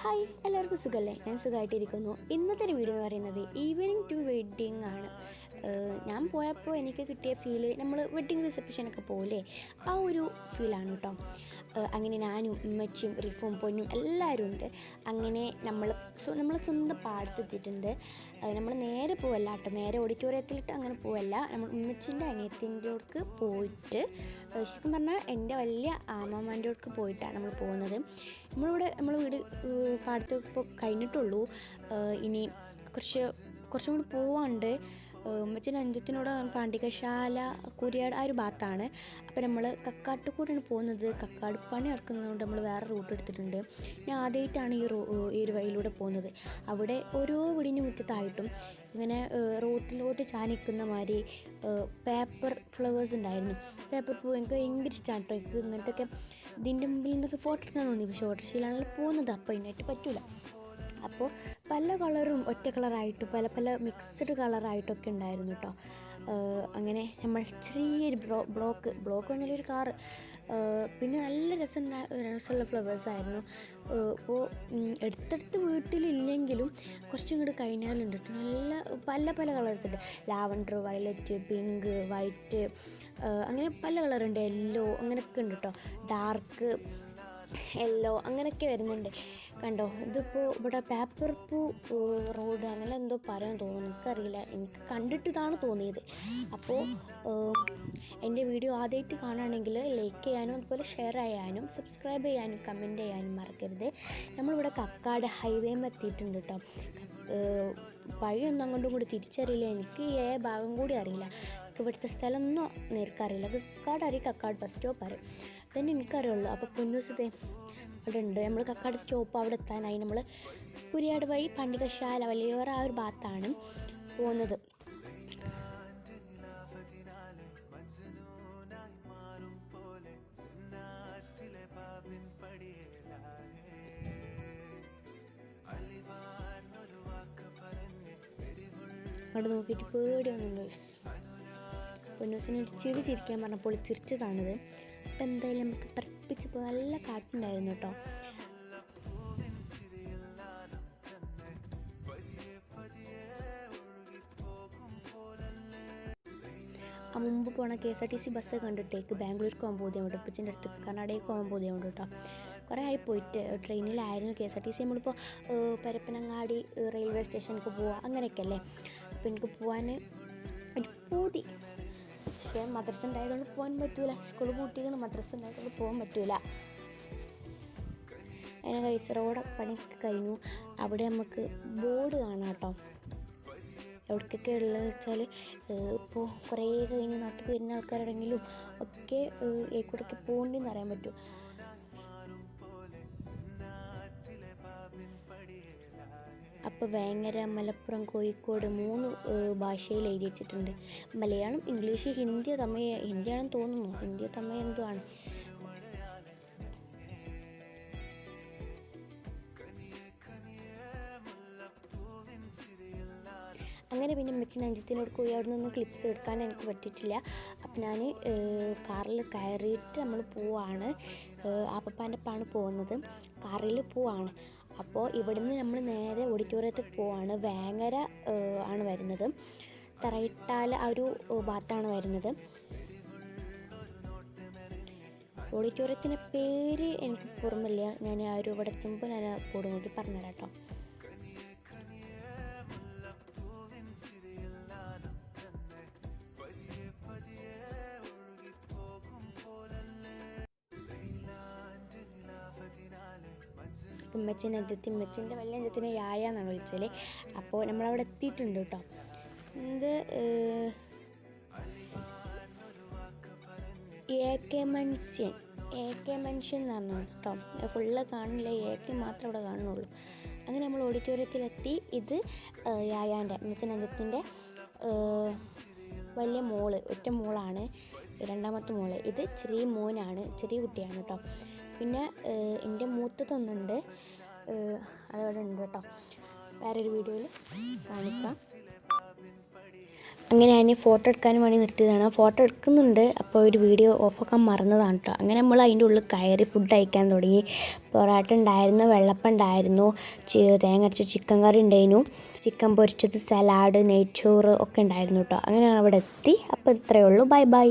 Hi, എല്ലാവർക്കും സുഖമല്ലേ? ഞാൻ സുഖമായിട്ടിരിക്കുന്നു. ഇന്നത്തെ ഒരു വീഡിയോ എന്ന് പറയുന്നത് ഈവനിങ് ടു വെഡ്ഡിങ് ആണ്. ഞാൻ പോയപ്പോൾ എനിക്ക് കിട്ടിയ ഫീല് നമ്മൾ വെഡ്ഡിങ് റിസപ്ഷനൊക്കെ പോലെ ആ ഒരു ഫീലാണ് കേട്ടോ. അങ്ങനെ ഞാനും ഉമ്മച്ചിയും റിഫും പൊന്നും എല്ലാവരും ഉണ്ട്. അങ്ങനെ നമ്മൾ സ്വന്തം പാടത്തെത്തിയിട്ടുണ്ട്. നമ്മൾ നേരെ പോവല്ല കേട്ടോ, നേരെ ഓഡിറ്റോറിയത്തിലിട്ട് അങ്ങനെ പോവല്ല. നമ്മൾ ഉമ്മച്ചിൻ്റെ അനിയത്തിൻ്റെ അടുക്ക് പോയിട്ട്, ശരിക്കും പറഞ്ഞാൽ എൻ്റെ വലിയ ആമാമാൻ്റെ അടുക്ക് പോയിട്ടാണ് നമ്മൾ പോകുന്നത്. നമ്മൾ വീട് പാടത്ത് ഇപ്പോൾ കഴിഞ്ഞിട്ടുള്ളൂ. ഇനി കുറച്ചും കൂടി പോവാണ്ട്. ഉമ്മച്ചിൻ്റെ അഞ്ചത്തിനോട് പാണ്ടികശാല കുരിയാട് ആ ഒരു ഭാഗത്താണ്. അപ്പോൾ നമ്മൾ കക്കാട്ടുകൂടിയാണ് പോകുന്നത്. കക്കാട് പണി ഇറക്കുന്നതുകൊണ്ട് നമ്മൾ വേറെ റൂട്ട് എടുത്തിട്ടുണ്ട്. ഞാൻ ആദ്യമായിട്ടാണ് ഈ ഒരു വഴിയിലൂടെ പോകുന്നത്. അവിടെ ഓരോ വീടിൻ്റെ മുറ്റത്തായിട്ടും ഇങ്ങനെ റോട്ടിലോട്ട് ചാനിക്കുന്ന മാതിരി പേപ്പർ ഫ്ലവേഴ്സ് ഉണ്ടായിരുന്നു. പേപ്പർ പൂ എനിക്ക് ഭയങ്കര ഇഷ്ടമാണ് കേട്ടോ. എനിക്ക് ഇങ്ങനത്തെയൊക്കെ ഇതിൻ്റെ മുമ്പിൽ നിന്നൊക്കെ ഫോട്ടോ എടുക്കാൻ തോന്നി. പക്ഷേ ഓട്ടോറിക്ഷയിലാണല്ലോ പോകുന്നത്, അപ്പോൾ ഇതിനായിട്ട് പറ്റില്ല. അപ്പോൾ പല കളറും ഒറ്റ കളറായിട്ടും പല മിക്സ്ഡ് കളറായിട്ടൊക്കെ ഉണ്ടായിരുന്നു കേട്ടോ. അങ്ങനെ നമ്മൾ ചെറിയൊരു ബ്ലോക്ക് വന്നൊരു കാറ്. പിന്നെ നല്ല രസമുള്ള ഫ്ലവേഴ്സായിരുന്നു. ഇപ്പോൾ എടുത്തെടുത്ത് വീട്ടിലില്ലെങ്കിലും കുറച്ചും കൂടി കഴിഞ്ഞാലുണ്ട് കേട്ടോ. നല്ല പല കളേഴ്സ് ഉണ്ട്. ലാവൻഡർ, വയലറ്റ്, പിങ്ക്, വൈറ്റ്, അങ്ങനെ പല കളറുണ്ട്. യെല്ലോ അങ്ങനെയൊക്കെ ഉണ്ട് കേട്ടോ. ഡാർക്ക് യെല്ലോ അങ്ങനെയൊക്കെ വരുന്നുണ്ട്. കണ്ടോ, ഇതിപ്പോൾ ഇവിടെ പേപ്പർ പൂ റോഡ് അങ്ങനെ എന്തോ പറയാൻ തോന്നുന്നു, എനിക്കറിയില്ല. എനിക്ക് കണ്ടിട്ട് ഇതാണ് തോന്നിയത്. അപ്പോൾ എൻ്റെ വീഡിയോ ആദ്യമായിട്ട് കാണുകയാണെങ്കിൽ ലൈക്ക് ചെയ്യാനും അതുപോലെ ഷെയർ ചെയ്യാനും സബ്സ്ക്രൈബ് ചെയ്യാനും കമൻറ്റ് ചെയ്യാനും മറക്കരുത്. നമ്മളിവിടെ കക്കാട് ഹൈവേയിൽ എത്തിയിട്ടുണ്ട് കേട്ടോ. വഴിയൊന്നും അങ്ങോട്ടും കൂടി തിരിച്ചറിയില്ല. എനിക്ക് ഭാഗം കൂടി അറിയില്ല. ഇവിടുത്തെ സ്ഥലമൊന്നും നേർക്കറിയില്ല. കക്കാട് ബസ് സ്റ്റോപ്പ് അറിയും, തന്നെ എനിക്കറിയുള്ളൂ. അപ്പോൾ പൊന്നൂസത്തെ അവിടെ ഉണ്ട്. നമ്മൾ കക്കാട് സ്റ്റോപ്പ് അവിടെ എത്താനായി നമ്മൾ കുരിയാട് വഴി പാണ്ടികശാല വലിയോറ ആ ഒരു ഭാഗത്താണ് പോകുന്നത്. അവിടെ നോക്കിയിട്ട് പേടിയൊന്നുണ്ട്. പൊന്നൂസിനെ ചിരിക്കാൻ പറഞ്ഞപ്പോൾ ചിരിച്ചതാണിത്. അപ്പം എന്തായാലും നമുക്ക് പറപ്പിച്ചപ്പോൾ നല്ല കാറ്റുണ്ടായിരുന്നു കേട്ടോ. ആ മുമ്പ് പോണ KSRTC ബസ് കണ്ടിട്ടേക്ക് ബാംഗ്ലൂർക്ക് പോകാൻ പോകുന്നുണ്ട്. ഉപ്പച്ചിൻ്റെ അടുത്ത് കർണാടകയ്ക്ക് പോകാൻ പോകുന്നുണ്ട് കേട്ടോ. കുറേ ആയി പോയിട്ട് ട്രെയിനിലായിരുന്നു. KSRTC നമ്മളിപ്പോൾ പരപ്പനങ്ങാടി റെയിൽവേ സ്റ്റേഷനിലേക്ക് പോവുക അങ്ങനെയൊക്കെ അല്ലേ. അപ്പോൾ എനിക്ക് പോകാൻ ഒരു പൂതി. പക്ഷേ മദ്രസ ഉണ്ടായതുകൊണ്ട് പോകാൻ പറ്റൂല. സ്കൂൾ പൂട്ടിയാണ്, മദ്രസ ഉണ്ടായതുകൊണ്ട് പോകാൻ പറ്റൂല. അതിനെ കഴിച്ച് റോഡ് പണിയൊക്കെ കഴിഞ്ഞു. അവിടെ നമുക്ക് ബോർഡ് കാണാം കേട്ടോ. എവിടേക്കൊക്കെ ഉള്ളത് വെച്ചാൽ ഇപ്പോൾ കുറേ കഴിഞ്ഞ് നാട്ടിൽ വരുന്ന ആൾക്കാരാണെങ്കിലും ഒക്കെ ഏക്കൂടൊക്കെ പോകണ്ടെന്ന് അറിയാൻ പറ്റും. അപ്പോൾ വേങ്ങര, മലപ്പുറം, കോഴിക്കോട് 3 ഭാഷയിൽ എഴുതി വെച്ചിട്ടുണ്ട്. മലയാളം, ഇംഗ്ലീഷ്, ഹിന്ദിയോ ഹിന്ദിയാണെന്ന് തോന്നുന്നു. ഹിന്ദിയോ തമിഴ് എന്തോ ആണ്. അങ്ങനെ പിന്നെ ഉമ്മച്ചിൻ്റെ അഞ്ചത്തിനോട് പോയി അവിടെ നിന്ന് ക്ലിപ്സ് എടുക്കാൻ എനിക്ക് പറ്റിയിട്ടില്ല. അപ്പം ഞാൻ കാറിൽ കയറിയിട്ട് നമ്മൾ പോവാണ്. ആപ്പപ്പാൻ്റെ ഒപ്പമാണ് പോകുന്നത്. കാറിൽ പോവാണ്. അപ്പോൾ ഇവിടുന്ന് നമ്മൾ നേരെ ഓഡിറ്റോറിയത്തിൽ പോവാണ്. വേങ്ങര ആണ് വരുന്നത്. തറയിട്ടാൽ ആ ഒരു ഭാഗത്താണ് വരുന്നത്. ഓഡിറ്റോറിയത്തിൻ്റെ പേര് എനിക്ക് പുറമില്ല. ഞാൻ ആ ഒരു ഇവിടെ എത്തുമ്പോൾ ഞാൻ ബോർഡ് നോക്കി പറഞ്ഞുതരാം കേട്ടോ. ഉമ്മച്ചിൻ്റെ വലിയ അഞ്ചത്തിനെ യായ എന്നാണ് വിളിച്ചത്. അപ്പോൾ നമ്മളവിടെ എത്തിയിട്ടുണ്ട് കേട്ടോ. ഇത് AK മെൻഷൻ എന്ന് പറഞ്ഞു കേട്ടോ. ഫുള്ള് കാണില്ല, AK മാത്രമേ അവിടെ കാണുന്നുള്ളൂ. അങ്ങനെ നമ്മൾ ഓഡിറ്റോറിയത്തിലെത്തി. ഇത് യായാൻ്റെ ഉമ്മച്ചിൻ്റെ അഞ്ചത്തിൻ്റെ വലിയ മോള്, ഒറ്റ മോളാണ്, രണ്ടാമത്തെ മോള്. ഇത് ചെറിയ മോനാണ്, ചെറിയ കുട്ടിയാണ് കേട്ടോ. പിന്നെ എൻ്റെ മൂത്തതൊന്നുണ്ട്, അതവിടെ ഉണ്ട് കേട്ടോ. വേറൊരു വീഡിയോയിൽ കാണിക്കാം. അങ്ങനെ ഞാൻ ഫോട്ടോ എടുക്കാനും വേണ്ടി നിർത്തിയതാണ്. ഫോട്ടോ എടുക്കുന്നുണ്ട്, അപ്പോൾ ഒരു വീഡിയോ ഓഫാക്കാൻ മറന്നതാണ് കേട്ടോ. അങ്ങനെ നമ്മൾ അതിൻ്റെ ഉള്ളിൽ കയറി ഫുഡ് കഴിക്കാൻ തുടങ്ങി. പൊറോട്ട ഉണ്ടായിരുന്നു, വെള്ളപ്പം ഉണ്ടായിരുന്നു, തേങ്ങ അരച്ച ചിക്കൻ കറി ഉണ്ടായിരുന്നു, ചിക്കൻ പൊരിച്ചത്, സലാഡ്, നെയ്ച്ചോറ് ഒക്കെ ഉണ്ടായിരുന്നു കേട്ടോ. അങ്ങനെ അവിടെ എത്തി. അപ്പോൾ ഇത്രയേ ഉള്ളൂ. Bye bye.